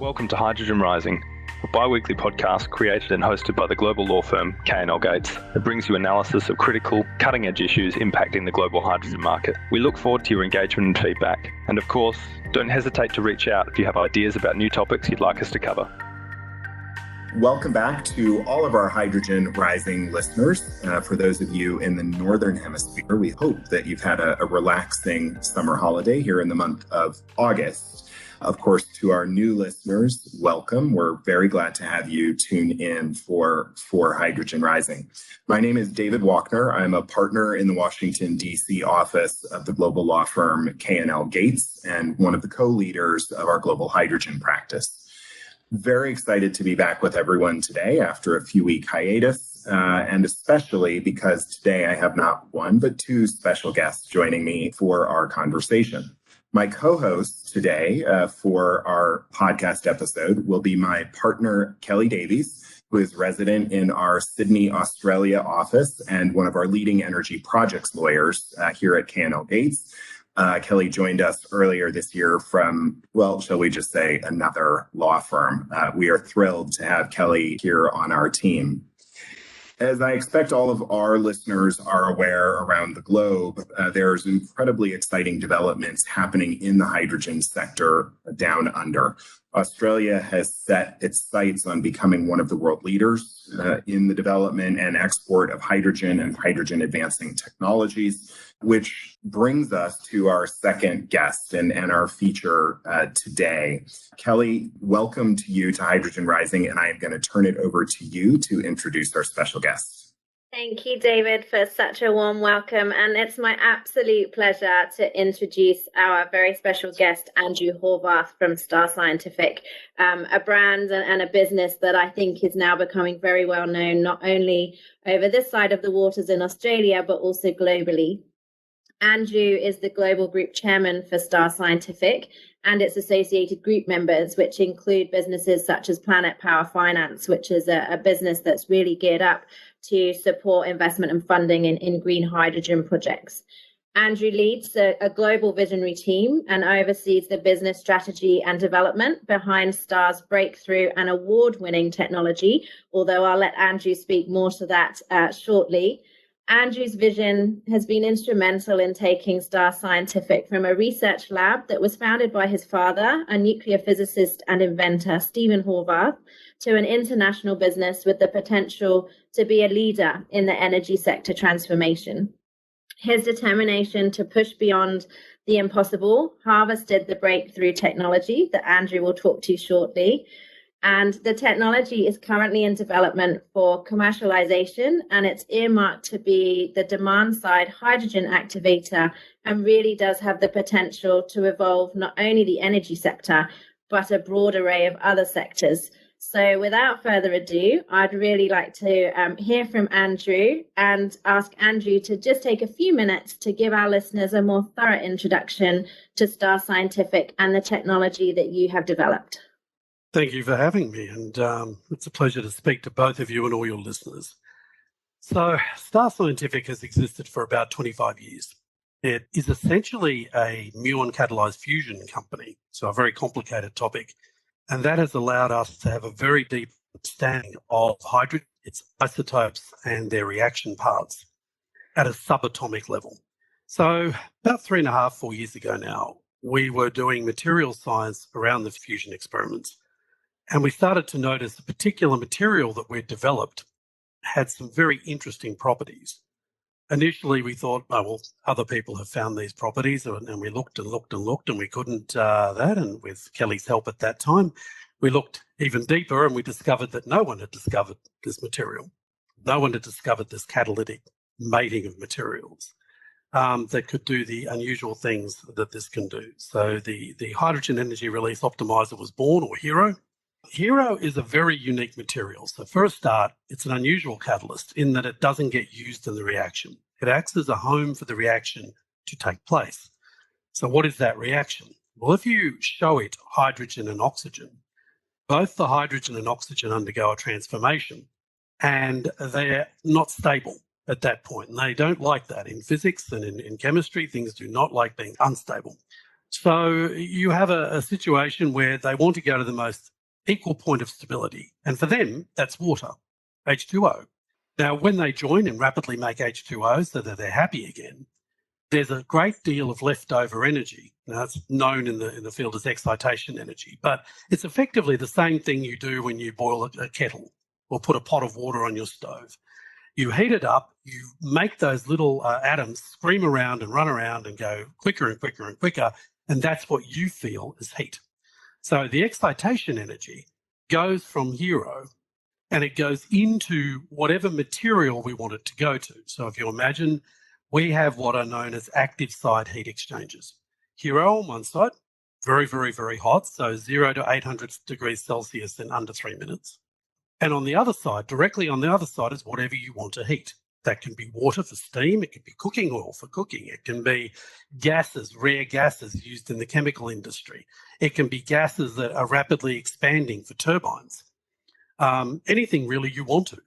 Welcome to Hydrogen Rising, a bi-weekly podcast created and hosted by the global law firm K&L Gates that brings you analysis of critical, cutting-edge issues impacting the global hydrogen market. We look forward to your engagement and feedback. And of course, don't hesitate to reach out if you have ideas about new topics you'd like us to cover. Welcome back to all of our Hydrogen Rising listeners. For those of you in the Northern Hemisphere, we hope that you've had a relaxing summer holiday here in the month of August. Of course, to our new listeners, welcome. We're very glad to have you tune in for Hydrogen Rising. My name is David Wochner. I'm a partner in the Washington, D.C. office of the global law firm K&L Gates and one of the co-leaders of our global hydrogen practice. Very excited to be back with everyone today after a few-week hiatus, and especially because today I have not one, but two special guests joining me for our conversation. My co-host today for our podcast episode will be my partner, Kelly Davies, who is resident in our Sydney, Australia office and one of our leading energy projects lawyers here at K&L Gates. Kelly joined us earlier this year from, well, shall we just say, another law firm. We are thrilled to have Kelly here on our team. As I expect all of our listeners are aware around the globe, there's incredibly exciting developments happening in the hydrogen sector down under. Australia has set its sights on becoming one of the world leaders in the development and export of hydrogen and hydrogen advancing technologies, which brings us to our second guest and our feature today. Kelly, welcome to you to Hydrogen Rising, and I am going to turn it over to you to introduce our special guest. Thank you, David, for such a warm welcome. And it's my absolute pleasure to introduce our very special guest, Andrew Horvath from Star Scientific, a brand and a business that I think is now becoming very well known, not only over this side of the waters in Australia, but also globally. Andrew is the global group chairman for Star Scientific and its associated group members, which include businesses such as Planet Power Finance, which is a business that's really geared up to support investment and funding in green hydrogen projects. Andrew leads a global visionary team and oversees the business strategy and development behind Star's breakthrough and award-winning technology, although I'll let Andrew speak more to that shortly. Andrew's vision has been instrumental in taking Star Scientific from a research lab that was founded by his father, a nuclear physicist and inventor, Stephen Horvath, to an international business with the potential to be a leader in the energy sector transformation. His determination to push beyond the impossible harvested the breakthrough technology that Andrew will talk to shortly. And the technology is currently in development for commercialization, and it's earmarked to be the demand-side hydrogen activator and really does have the potential to evolve not only the energy sector, but a broad array of other sectors. So without further ado, I'd really like to hear from Andrew and ask Andrew to just take a few minutes to give our listeners a more thorough introduction to Star Scientific and the technology that you have developed. Thank you for having me, and it's a pleasure to speak to both of you and all your listeners. So, Star Scientific has existed for about 25 years. It is essentially a muon-catalyzed fusion company, so a very complicated topic, and that has allowed us to have a very deep understanding of hydrogen, its isotopes, and their reaction parts at a subatomic level. So, about 4 years ago now, we were doing material science around the fusion experiments. And we started to notice a particular material that we'd developed had some very interesting properties. Initially, we thought, oh, well, other people have found these properties, and we looked and looked and looked, and we couldn't that. And with Kelly's help at that time, we looked even deeper, and we discovered that no one had discovered this material. No one had discovered this catalytic mating of materials that could do the unusual things that this can do. So the Hydrogen Energy Release Optimiser was born, or HERO. HERO is a very unique material. So for a start, it's an unusual catalyst in that it doesn't get used in the reaction. It acts as a home for the reaction to take place. So what is that reaction? Well, if you show it hydrogen and oxygen, both the hydrogen and oxygen undergo a transformation, and they're not stable at that point. And they don't like that. In physics and in chemistry, things do not like being unstable. So you have a situation where they want to go to the most equal point of stability. And for them, that's water, H2O. Now, when they join and rapidly make H2O so that they're happy again, there's a great deal of leftover energy. Now, it's known in the field as excitation energy, but it's effectively the same thing you do when you boil a kettle or put a pot of water on your stove. You heat it up, you make those little atoms scream around and run around and go quicker and quicker and quicker, and that's what you feel as heat. So the excitation energy goes from hero and it goes into whatever material we want it to go to. So if you imagine, we have what are known as active side heat exchangers. Hero on one side, very, very, very hot, so 0 to 800 degrees Celsius in under 3 minutes. And on the other side, directly on the other side, is whatever you want to heat. That can be water for steam, it can be cooking oil for cooking, it can be gases, rare gases used in the chemical industry. It can be gases that are rapidly expanding for turbines. Anything really you want to.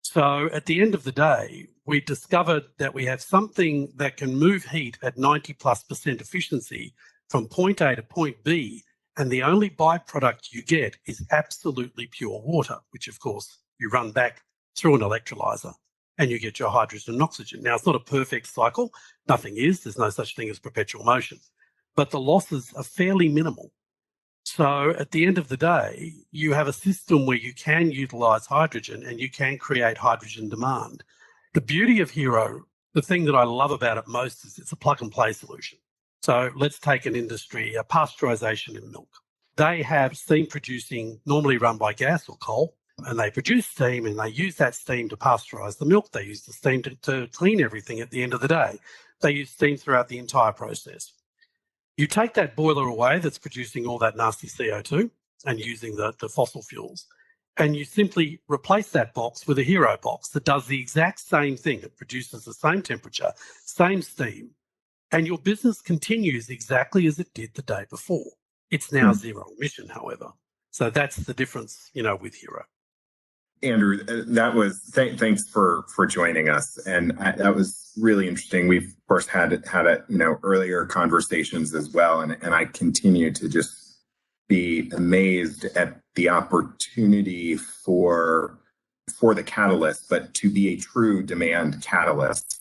So at the end of the day, we discovered that we have something that can move heat at 90+% efficiency from point A to point B, and the only byproduct you get is absolutely pure water, which of course you run back through an electrolyzer and you get your hydrogen and oxygen. Now, it's not a perfect cycle. Nothing is. There's no such thing as perpetual motion. But the losses are fairly minimal. So at the end of the day, you have a system where you can utilize hydrogen and you can create hydrogen demand. The beauty of Hero, the thing that I love about it most, is it's a plug and play solution. So let's take an industry, pasteurization in milk. They have steam producing, normally run by gas or coal, and they produce steam and they use that steam to pasteurize the milk. They use the steam to clean everything at the end of the day. They use steam throughout the entire process. You take that boiler away that's producing all that nasty CO2 and using the fossil fuels, and you simply replace that box with a Hero box that does the exact same thing. It produces the same temperature, same steam, and your business continues exactly as it did the day before. It's now zero emission, however. So that's the difference, with Hero. Andrew, that was thanks for joining us, and that was really interesting. We've of course had earlier conversations as well, and I continue to just be amazed at the opportunity for the catalyst, but to be a true demand catalyst.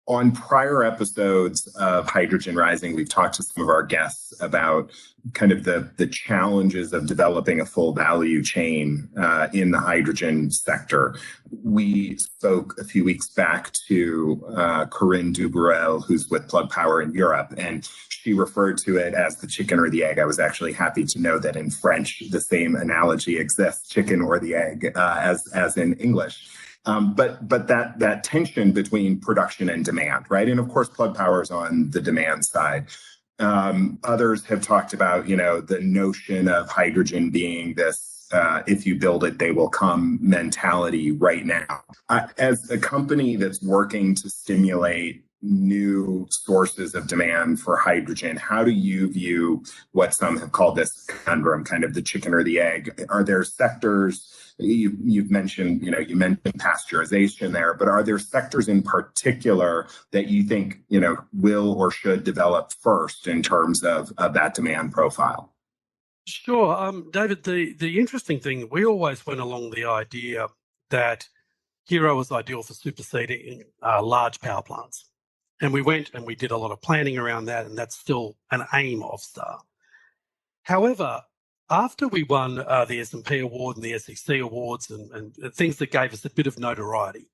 On prior episodes of Hydrogen Rising, we've talked to some of our guests about kind of the challenges of developing a full value chain in the hydrogen sector. We spoke a few weeks back to Corinne Dubreuil, who's with Plug Power in Europe, and she referred to it as the chicken or the egg. I was actually happy to know that in French, the same analogy exists, chicken or the egg, as in English. But that tension between production and demand, right? And of course, Plug Power is on the demand side. Others have talked about, the notion of hydrogen being this, if you build it, they will come mentality right now. As a company that's working to stimulate new sources of demand for hydrogen, how do you view what some have called this conundrum, kind of the chicken or the egg? Are there sectors, you've mentioned, you mentioned pasteurization there, but are there sectors in particular that you think, will or should develop first in terms of that demand profile? Sure. David, the interesting thing, we always went along the idea that Hero was ideal for superseding large power plants. And we went and we did a lot of planning around that, and that's still an aim of Star. However, after we won the S&P Award and the SEC Awards and things that gave us a bit of notoriety,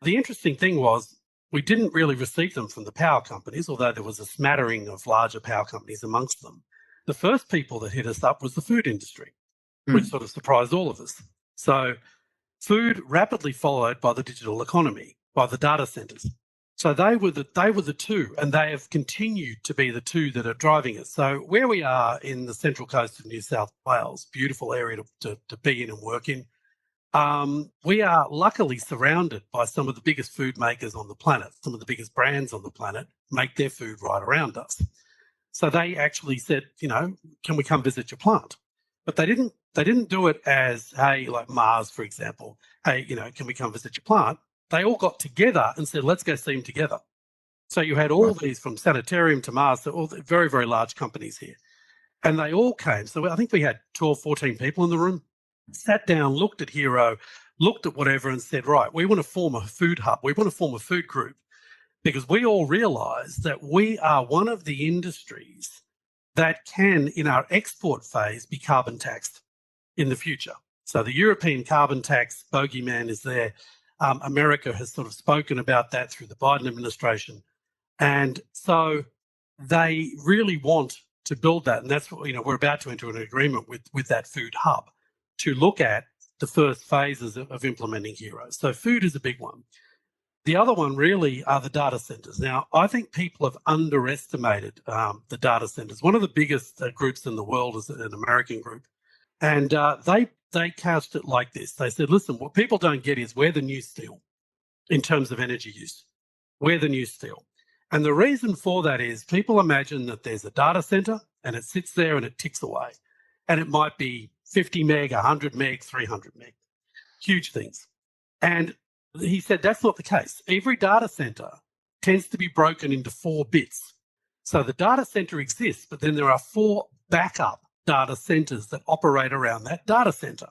the interesting thing was we didn't really receive them from the power companies, although there was a smattering of larger power companies amongst them. The first people that hit us up was the food industry, which sort of surprised all of us. So food rapidly followed by the digital economy, by the data centers. So they were the two, and they have continued to be the two that are driving it. So where we are in the central coast of New South Wales, beautiful area to be in and work in, we are luckily surrounded by some of the biggest food makers on the planet. Some of the biggest brands on the planet make their food right around us. So they actually said, can we come visit your plant? But they didn't do it as, hey, like Mars, for example, hey, can we come visit your plant? They all got together and said, let's go see them together. So you had all these from Sanitarium to Mars, all the very, very large companies here. And they all came. So I think we had 12, 14 people in the room, sat down, looked at Hero, looked at whatever and said, right, we want to form a food hub. We want to form a food group because we all realise that we are one of the industries that can, in our export phase, be carbon taxed in the future. So the European carbon tax bogeyman is there. America has sort of spoken about that through the Biden administration. And so they really want to build that. And that's what, we're about to enter an agreement with that food hub to look at the first phases of implementing Hero. So food is a big one. The other one really are the data centers. Now, I think people have underestimated the data centers. One of the biggest groups in the world is an American group. And they couched it like this. They said, listen, what people don't get is we're the new steel in terms of energy use. We're the new steel. And the reason for that is people imagine that there's a data center and it sits there and it ticks away. And it might be 50 meg, 100 meg, 300 meg. Huge things. And he said that's not the case. Every data center tends to be broken into 4 bits. So the data center exists, but then there are 4 backup data centers that operate around that data center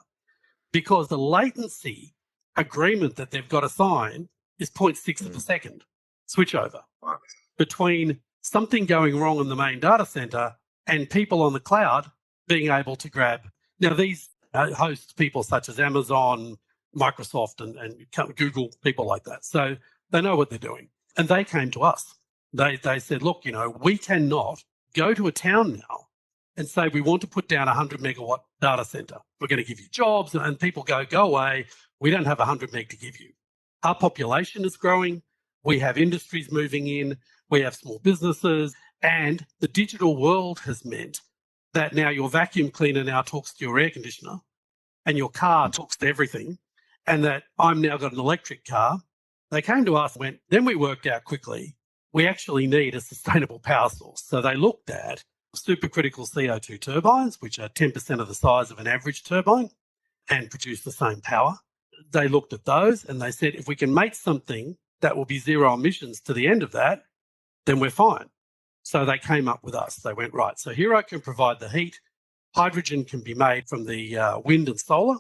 because the latency agreement that they've got to sign is 0.6 of a second switchover between something going wrong in the main data center and people on the cloud being able to grab. Now, these host people such as Amazon, Microsoft and Google, people like that. So they know what they're doing. And they came to us. They said, look, we cannot go to a town now and say we want to put down a 100 megawatt data center. We're going to give you jobs. And people go away. We don't have 100 meg to give you. Our population is growing. We have industries moving in. We have small businesses. And the digital world has meant that now your vacuum cleaner now talks to your air conditioner and your car talks to everything. And that I'm now got an electric car. They came to us and went, then we worked out quickly, we actually need a sustainable power source. So they looked at supercritical CO2 turbines, which are 10% of the size of an average turbine and produce the same power. They looked at those and they said, if we can make something that will be zero emissions to the end of that, then we're fine. So they came up with us. They went, right, so Hero can provide the heat. Hydrogen can be made from the wind and solar.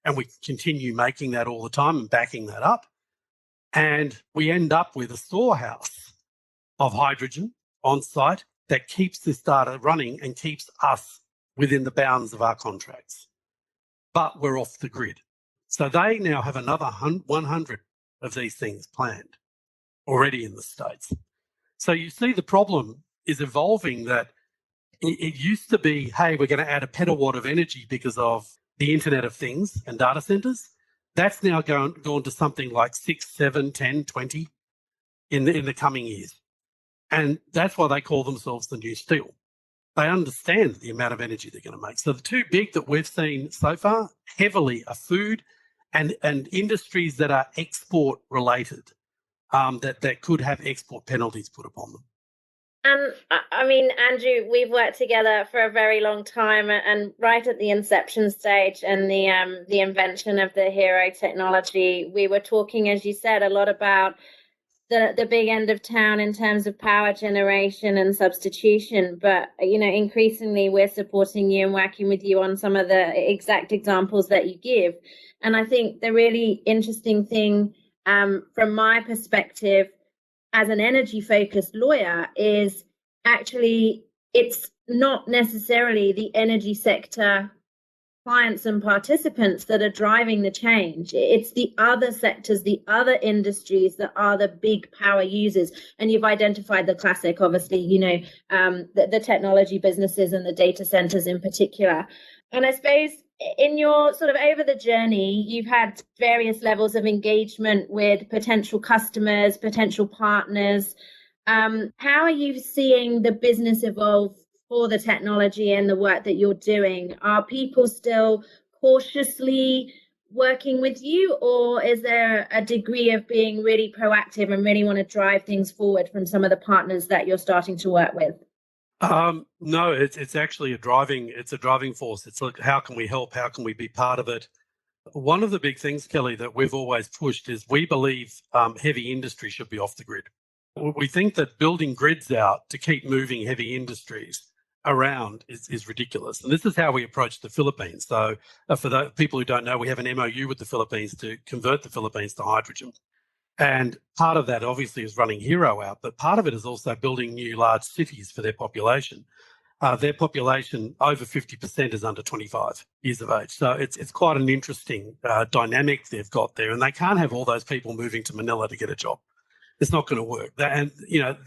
And we continue making that all the time and backing that up. And we end up with a storehouse of hydrogen on site that keeps this data running and keeps us within the bounds of our contracts. But we're off the grid. So they now have another 100 of these things planned already in the States. So you see the problem is evolving that it used to be, hey, we're going to add a petawatt of energy because of the Internet of Things and data centers. That's now gone to something like 6, 7, 10, 20 in the coming years. And that's why they call themselves the new steel. They understand the amount of energy they're going to make. So the 2 big that we've seen so far heavily are food and industries that are export related, that could have export penalties put upon them. And I mean, Andrew, we've worked together for a very long time, and right at the inception stage and the invention of the Hero technology, we were talking, as you said, a lot about the big end of town in terms of power generation and substitution. But, increasingly we're supporting you and working with you on some of the exact examples that you give. And I think the really interesting thing from my perspective, as an energy-focused lawyer, is actually it's not necessarily the energy sector clients and participants that are driving the change. It's the other sectors, the other industries that are the big power users. And you've identified the classic, obviously, the technology businesses and the data centers in particular. And I suppose in your sort of over the journey, you've had various levels of engagement with potential customers, potential partners. How are you seeing the business evolve for the technology and the work that you're doing? Are people still cautiously working with you, or is there a degree of being really proactive and really want to drive things forward from some of the partners that you're starting to work with? No, it's actually a driving force. It's like, how can we help? How can we be part of it? One of the big things, Kelly, that we've always pushed is we believe heavy industry should be off the grid. We think that building grids out to keep moving heavy industries around is ridiculous. And this is how we approach the Philippines. So for the people who don't know, we have an MOU with the Philippines to convert the Philippines to hydrogen. And part of that obviously is running Hero out, but part of it is also building new large cities for their population. Their population, over 50%, is under 25 years of age. So it's quite an interesting dynamic they've got there. And they can't have all those people moving to Manila to get a job. It's not going to work. And,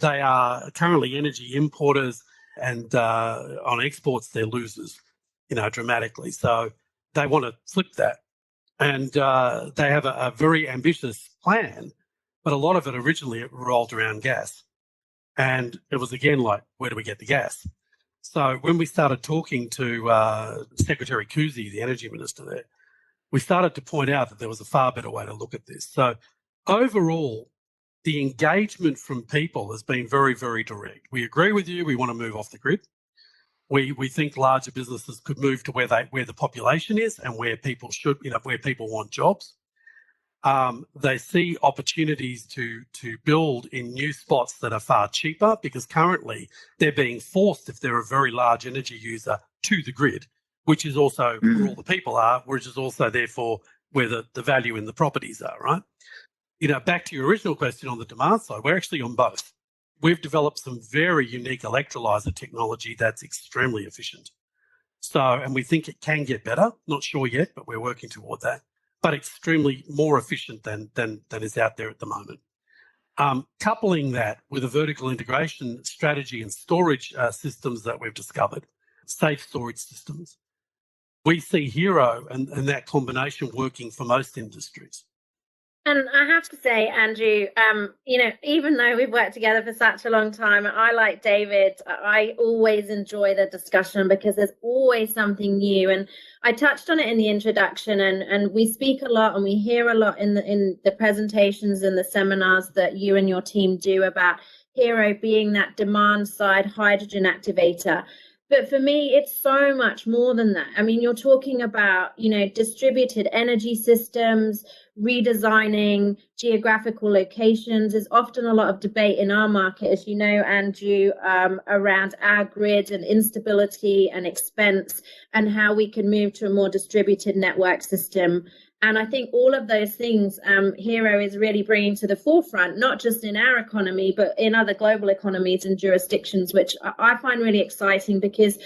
they are currently energy importers, and on exports, they're losers, dramatically. So they want to flip that. And they have a very ambitious plan, but a lot of it originally rolled around gas. And it was, again, like, where do we get the gas? So when we started talking to Secretary Kuzi, the energy minister there, we started to point out that there was a far better way to look at this. So overall, the engagement from people has been very, very direct. We agree with you. We want to move off the grid. We think larger businesses could move to where the population is and where people should, where people want jobs. They see opportunities to build in new spots that are far cheaper, because currently they're being forced, if they're a very large energy user, to the grid, which is also where all the people are, which is also therefore where the value in the properties are, right? Back to your original question on the demand side, we're actually on both. We've developed some very unique electrolyzer technology that's extremely efficient. So, and we think it can get better. Not sure yet, but we're working toward that. But extremely more efficient than is out there at the moment. Coupling that with a vertical integration strategy and storage systems that we've discovered, safe storage systems, we see Hero and that combination working for most industries. And I have to say, Andrew, even though we've worked together for such a long time, I, like David, I always enjoy the discussion because there's always something new. And I touched on it in the introduction, and we speak a lot and we hear a lot in the presentations and the seminars that you and your team do about Hero being that demand side hydrogen activator. But for me, it's so much more than that. I mean, you're talking about, distributed energy systems, redesigning geographical locations. There's often a lot of debate in our market, as you know, Andrew, around our grid and instability and expense, and how we can move to a more distributed network system. And I think all of those things Hero is really bringing to the forefront, not just in our economy, but in other global economies and jurisdictions, which I find really exciting, because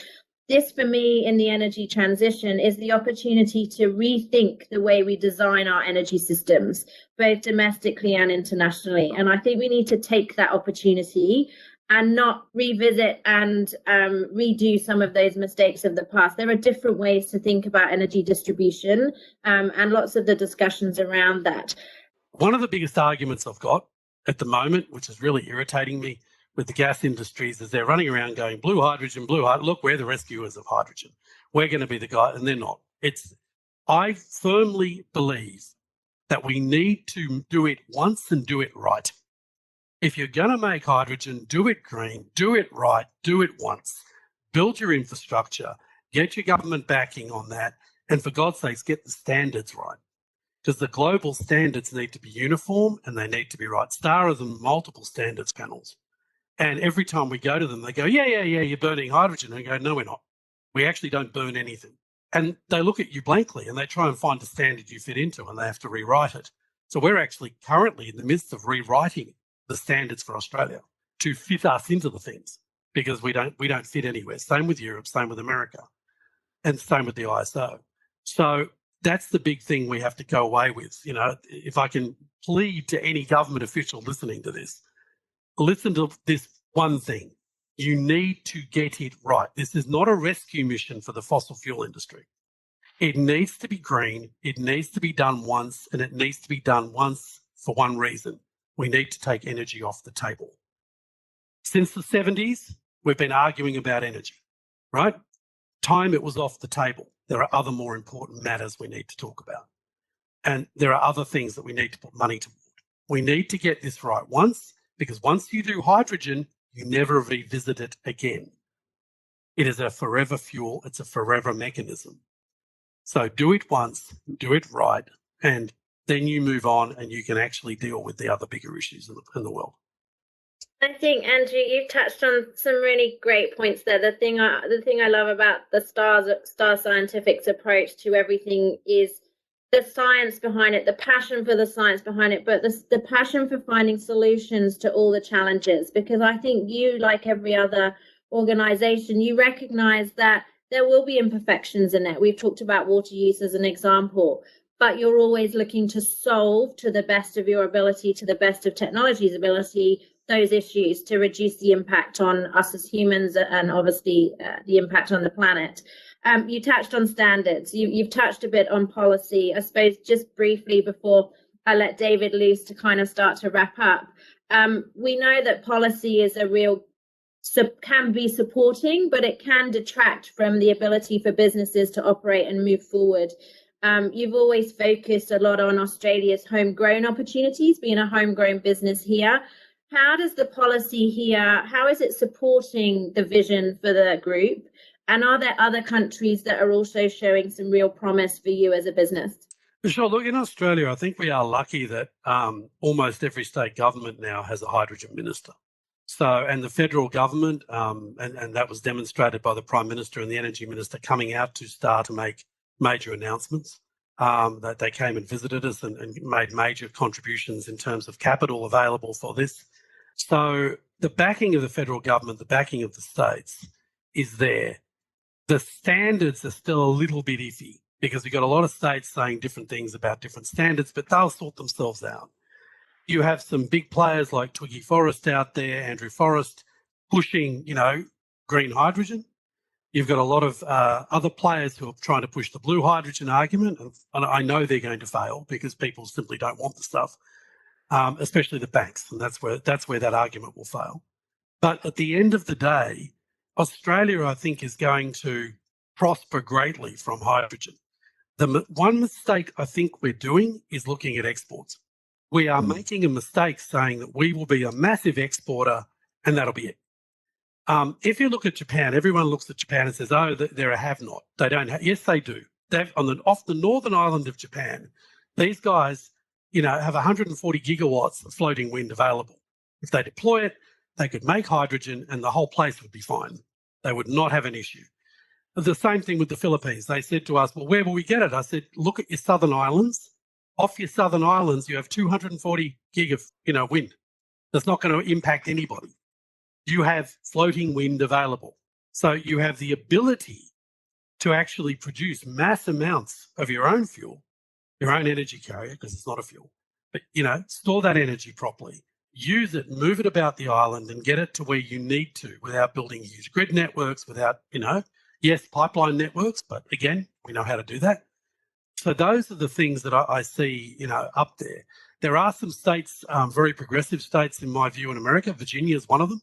this, for me, in the energy transition, is the opportunity to rethink the way we design our energy systems, both domestically and internationally. And I think we need to take that opportunity and not revisit and redo some of those mistakes of the past. There are different ways to think about energy distribution, and lots of the discussions around that. One of the biggest arguments I've got at the moment, which is really irritating me with the gas industries, is they're running around going, blue hydrogen, look, we're the rescuers of hydrogen. We're going to be the guy, and they're not. I firmly believe that we need to do it once and do it right. If you're going to make hydrogen, do it green, do it right, do it once. Build your infrastructure, get your government backing on that, and for God's sakes, get the standards right. Because the global standards need to be uniform and they need to be right. STAR is in multiple standards panels. And every time we go to them, they go, yeah, you're burning hydrogen. And we go, no, we're not. We actually don't burn anything. And they look at you blankly and they try and find a standard you fit into, and they have to rewrite it. So we're actually currently in the midst of rewriting the standards for Australia to fit us into the things, because we don't fit anywhere. Same with Europe, same with America, and same with the ISO. So that's the big thing we have to go away with. If I can plead to any government official listening to this, listen to this one thing. You need to get it right. This is not a rescue mission for the fossil fuel industry. It needs to be green. It needs to be done once, and it needs to be done once for one reason. We need to take energy off the table. Since the 70s, we've been arguing about energy, right? Time it was off the table. There are other more important matters we need to talk about. And there are other things that we need to put money toward. We need to get this right once, because once you do hydrogen, you never revisit it again. It is a forever fuel. It's a forever mechanism. So do it once, do it right, and then you move on and you can actually deal with the other bigger issues in the world. I think, Andrew, you've touched on some really great points there. The thing I love about the Star Scientific's approach to everything is the science behind it, the passion for the science behind it, but the passion for finding solutions to all the challenges. Because I think you, like every other organization, you recognize that there will be imperfections in it. We've talked about water use as an example, but you're always looking to solve to the best of your ability, to the best of technology's ability, those issues to reduce the impact on us as humans and obviously the impact on the planet. You touched on standards. You've touched a bit on policy. I suppose just briefly before I let David loose to kind of start to wrap up. We know that policy is a real can be supporting, but it can detract from the ability for businesses to operate and move forward. You've always focused a lot on Australia's homegrown opportunities, being a homegrown business here. How does the policy here, how is it supporting the vision for the group? And are there other countries that are also showing some real promise for you as a business? Sure. Look, in Australia, I think we are lucky that almost every state government now has a hydrogen minister. So, and the federal government, and that was demonstrated by the Prime Minister and the Energy Minister coming out to start to make major announcements. That they came and visited us and made major contributions in terms of capital available for this. So the backing of the federal government, the backing of the states is there. The standards are still a little bit iffy because we've got a lot of states saying different things about different standards, but they'll sort themselves out. You have some big players like Twiggy Forrest out there, Andrew Forrest, pushing, green hydrogen. You've got a lot of other players who are trying to push the blue hydrogen argument, and I know they're going to fail because people simply don't want the stuff. Especially the banks, and that's where that argument will fail. But at the end of the day, Australia, I think, is going to prosper greatly from hydrogen. The one mistake I think we're doing is looking at exports. We are making a mistake saying that we will be a massive exporter and that'll be it. If you look at Japan, everyone looks at Japan and says, oh, they're a have-not. They don't have. Yes, they do. Off the northern island of Japan, these guys have 140 gigawatts of floating wind available. If they deploy it, they could make hydrogen and the whole place would be fine. They would not have an issue. The same thing with the Philippines. They said to us, well, where will we get it? I said, look at your southern islands. Off your southern islands, you have 240 gig of wind. That's not going to impact anybody. You have floating wind available. So you have the ability to actually produce mass amounts of your own fuel, your own energy carrier, because it's not a fuel, but, store that energy properly, use it, move it about the island and get it to where you need to without building huge grid networks, without, yes, pipeline networks, but again, we know how to do that. So those are the things that I see, up there. There are some states, very progressive states, in my view, in America. Virginia is one of them.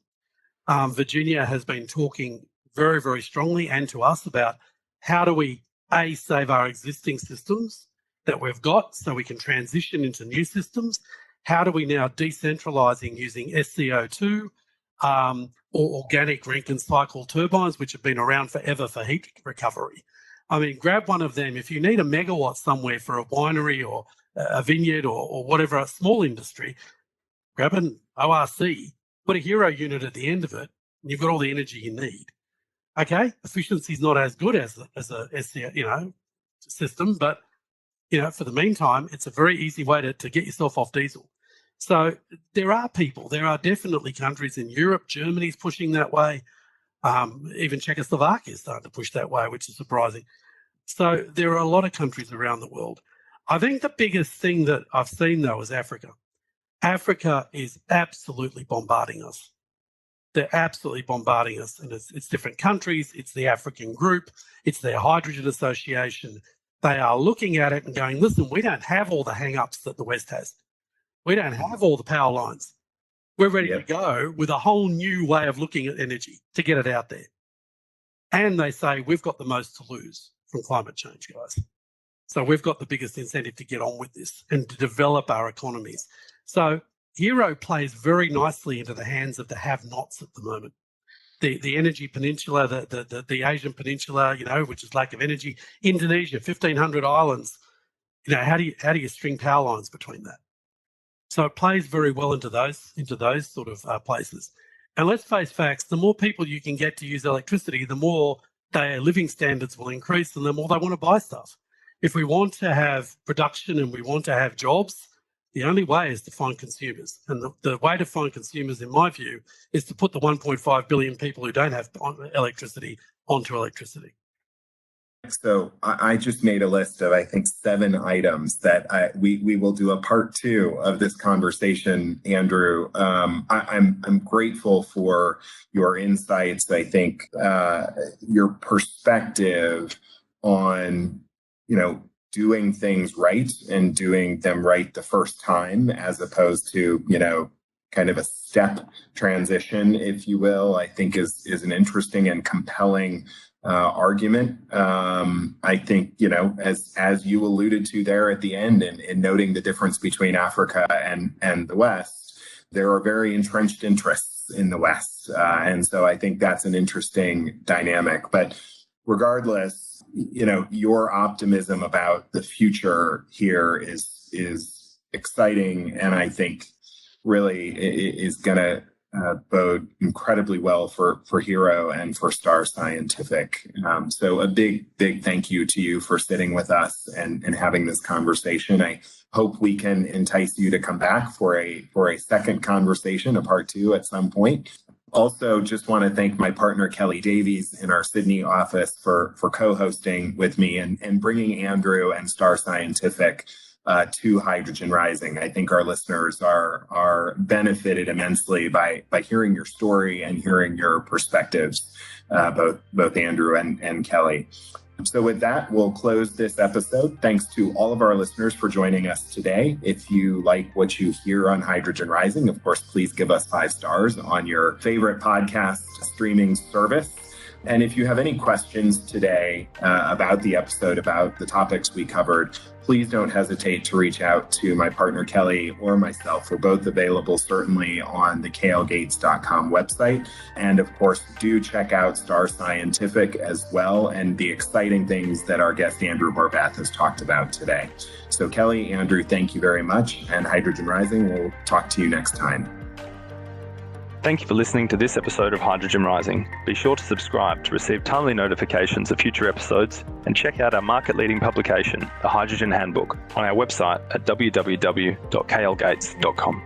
Virginia has been talking very, very strongly and to us about how do we, save our existing systems that we've got so we can transition into new systems. How do we now decentralising using SCO2 or organic Rankine cycle turbines, which have been around forever for heat recovery? I mean, grab one of them. If you need a megawatt somewhere for a winery or a vineyard or whatever, a small industry, grab an ORC, put a hero unit at the end of it, and you've got all the energy you need. Okay, efficiency is not as good as a SCO, system, but for the meantime, it's a very easy way to get yourself off diesel. So there are definitely countries in Europe. Germany's pushing that way. Even Czechoslovakia is starting to push that way, which is surprising. So there are a lot of countries around the world. I think the biggest thing that I've seen, though, is Africa. Africa is absolutely bombarding us. They're absolutely bombarding us, and it's different countries. It's the African group. It's their hydrogen association. They are looking at it and going, listen, we don't have all the hang-ups that the West has. We don't have all the power lines. We're ready to go with a whole new way of looking at energy to get it out there. And they say, we've got the most to lose from climate change, guys. So we've got the biggest incentive to get on with this and to develop our economies. So Hero plays very nicely into the hands of the have-nots at the moment. The energy peninsula, the Asian peninsula, which is lack of energy. Indonesia, 1,500 islands. How do you string power lines between that? So it plays very well into those sort of places. And let's face facts, the more people you can get to use electricity, the more their living standards will increase and the more they want to buy stuff. If we want to have production and we want to have jobs, the only way is to find consumers. And the way to find consumers, in my view, is to put the 1.5 billion people who don't have electricity onto electricity. So I just made a list of, I think, 7 items that we will do a part 2 of this conversation, Andrew. I'm grateful for your insights. I think your perspective on, doing things right and doing them right the first time, as opposed to, kind of a step transition, if you will, I think is an interesting and compelling argument. I think, as you alluded to there at the end in noting the difference between Africa and the West, there are very entrenched interests in the West. And so I think that's an interesting dynamic. But regardless, your optimism about the future here is exciting, and I think really is going to bode incredibly well for Hero and for Star Scientific. So a big thank you to you for sitting with us and having this conversation. I hope we can entice you to come back for a second conversation, a part 2 at some point. Also, just want to thank my partner, Kelly Davies, in our Sydney office for co-hosting with me and bringing Andrew and Star Scientific to Hydrogen Rising. I think our listeners are benefited immensely by hearing your story and hearing your perspectives, both Andrew and Kelly. So with that, we'll close this episode. Thanks to all of our listeners for joining us today. If you like what you hear on Hydrogen Rising, of course, please give us 5 stars on your favorite podcast streaming service. And if you have any questions today about the episode, about the topics we covered, please don't hesitate to reach out to my partner, Kelly, or myself. We're both available certainly on the klgates.com website. And of course, do check out Star Scientific as well and the exciting things that our guest, Andrew Horvath, has talked about today. So Kelly, Andrew, thank you very much. And Hydrogen Rising, we'll talk to you next time. Thank you for listening to this episode of Hydrogen Rising. Be sure to subscribe to receive timely notifications of future episodes and check out our market-leading publication, The Hydrogen Handbook, on our website at www.klgates.com.